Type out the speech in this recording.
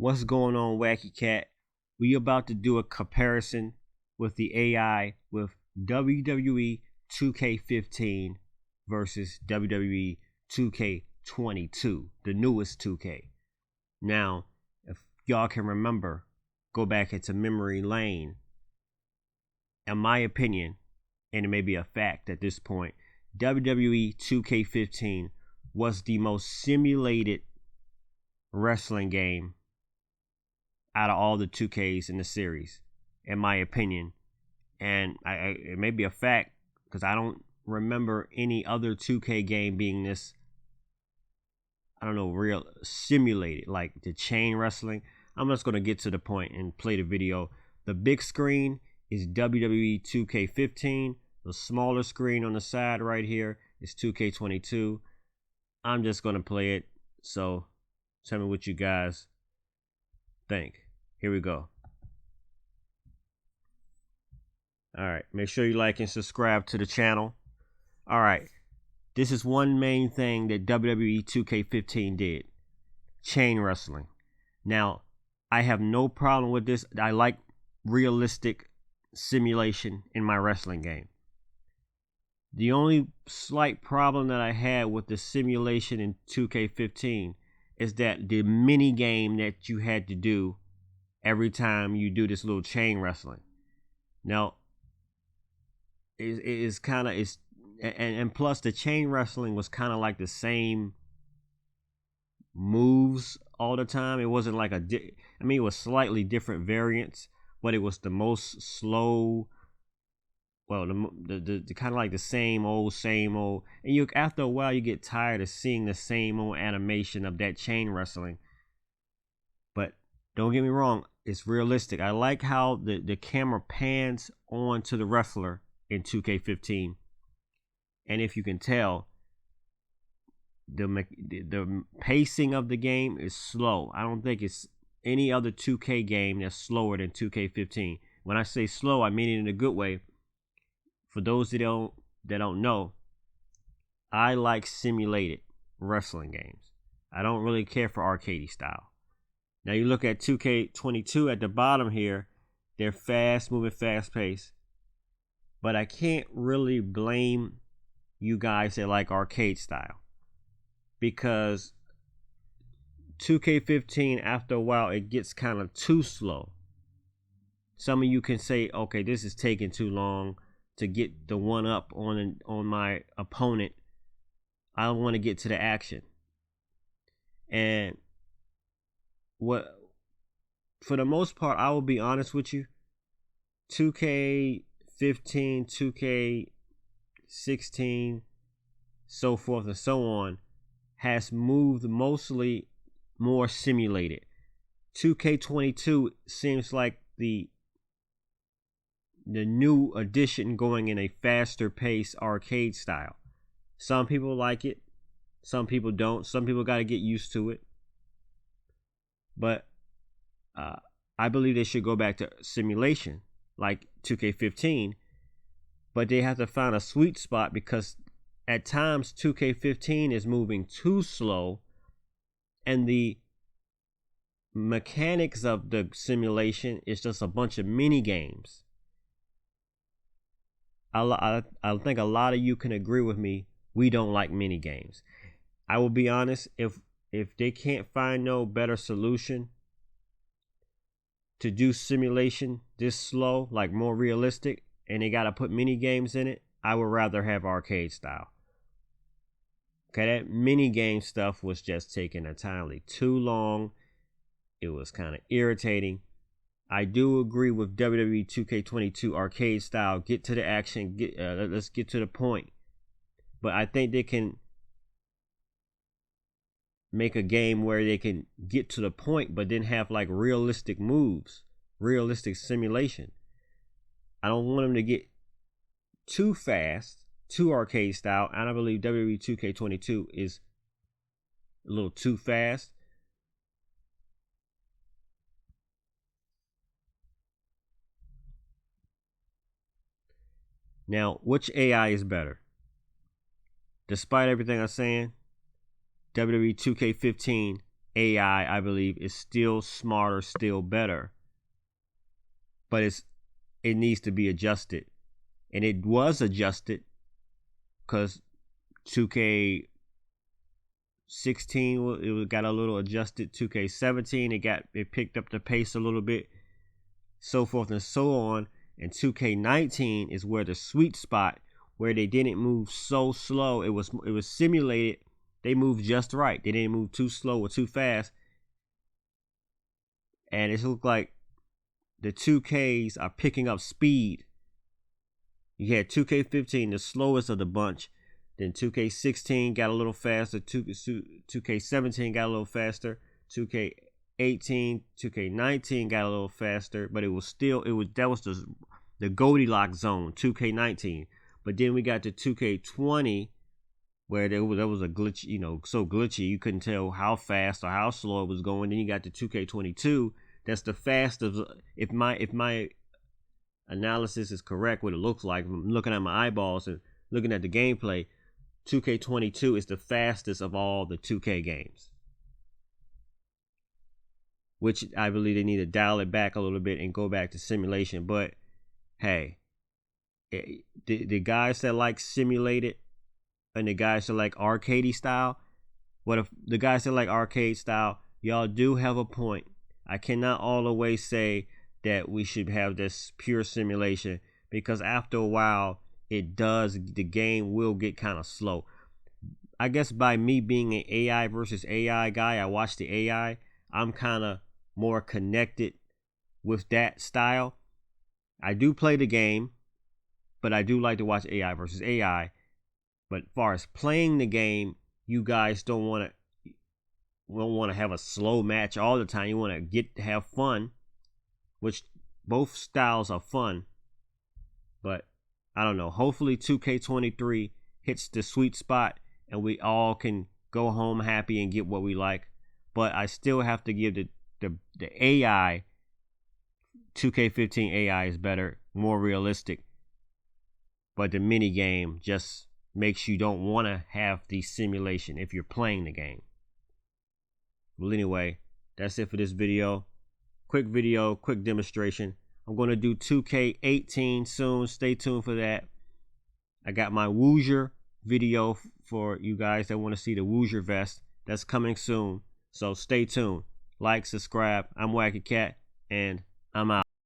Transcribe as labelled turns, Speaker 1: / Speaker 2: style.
Speaker 1: What's going on, Wacky Cat? We about to do a comparison with the AI with WWE 2K15 versus WWE 2K22, the newest 2K. Now, if y'all can remember, go back into memory lane. In my opinion, and it may be a fact at this point, WWE 2K15 was the most simulated wrestling game out of all the 2Ks in the series, in my opinion. And it may be a fact because I don't remember any other 2K game being this, real simulated, like the chain wrestling. I'm just going to get to the point and play the video. The big screen is WWE 2K15. The smaller screen on the side right here is 2K22. I'm just going to play it. So tell me what you guys think. Here we go. All right, make sure you like and subscribe to the channel. All right, this is one main thing that WWE 2K15 did: chain wrestling. Now, I have no problem with this. I like realistic simulation in my wrestling game. The only slight problem that I had with the simulation in 2K15 is that the mini game that you had to do every time you do this little chain wrestling. Now, and plus the chain wrestling was kind of like the same moves all the time. It wasn't like it was slightly different variants, but it was the most slow. Well, the kind of like the same old, and after a while you get tired of seeing the same old animation of that chain wrestling. But don't get me wrong, it's realistic. I like how the camera pans on to the wrestler in 2K15, and if you can tell, the pacing of the game is slow. I don't think it's any other 2K game that's slower than 2K15. When I say slow, I mean it in a good way. For those that don't know, I like simulated wrestling games. I don't really care for arcade style. Now you look at 2K22 at the bottom here, they're fast moving, fast paced. But I can't really blame you guys that like arcade style, because 2K15 after a while it gets kind of too slow. Some of you can say, okay, this is taking too long to get the one up on my opponent. I don't want to get to the action. And for the most part, I will be honest with you, 2K15, 2K16, so forth and so on, has moved mostly more simulated. 2K22 seems like the new addition, going in a faster pace arcade style. Some people like it, some people don't. Some people got to get used to it. But I believe they should go back to simulation like 2K15, but they have to find a sweet spot, because at times 2K15 is moving too slow, and the mechanics of the simulation is just a bunch of mini games. I think a lot of you can agree with me. We don't like mini games. I will be honest, if they can't find no better solution to do simulation this slow, like more realistic, and they got to put mini games in it, I would rather have arcade style. Okay, that mini game stuff was just taking entirely too long. It was kind of irritating. I do agree with WWE 2K22 arcade style. Get to the action. Let's get to the point. But I think they can make a game where they can get to the point, but then have like realistic moves, realistic simulation. I don't want them to get too fast, too arcade style. And I believe WWE 2K22 is a little too fast. Now, which AI is better? Despite everything I'm saying, WWE 2K15 AI, I believe, is still smarter, still better, but it needs to be adjusted, and it was adjusted because 2K16 it got a little adjusted. 2K17 it picked up the pace a little bit, so forth and so on. And 2K19 is where the sweet spot, where they didn't move so slow. It was simulated. They moved just right. They didn't move too slow or too fast. And it looked like the 2Ks are picking up speed. You had 2K15, the slowest of the bunch. Then 2K16 got a little faster. 2K17 got a little faster. 2K18, 2K19 got a little faster. But that was the Goldilocks zone, 2K19. But then we got to 2K20, where there was a glitch, so glitchy you couldn't tell how fast or how slow it was going. Then you got to 2K22. That's the fastest. If my analysis is correct, what it looks like, I'm looking at my eyeballs and looking at the gameplay, 2K22 is the fastest of all the 2K games, which I believe they need to dial it back a little bit and go back to simulation. But hey, the guys that like simulated and the guys that like arcadey style, what if the guys that like arcade style, y'all do have a point. I cannot always say that we should have this pure simulation, because after a while the game will get kind of slow. I guess by me being an AI versus AI guy, I watch the AI, I'm kind of more connected with that style. I do play the game, but I do like to watch AI versus AI. But as far as playing the game, you guys don't want to have a slow match all the time. You want to have fun, which both styles are fun. But I don't know. Hopefully 2K23 hits the sweet spot and we all can go home happy and get what we like. But I still have to give the AI, 2K15 AI is better, more realistic. But the mini game just makes you don't want to have the simulation if you're playing the game. Well, anyway, that's it for this video. Quick video, quick demonstration. I'm going to do 2K18 soon. Stay tuned for that. I got my Woozer video for you guys that want to see the Woozer vest. That's coming soon. So stay tuned. Like, subscribe. I'm Wacky Cat, and I'm out.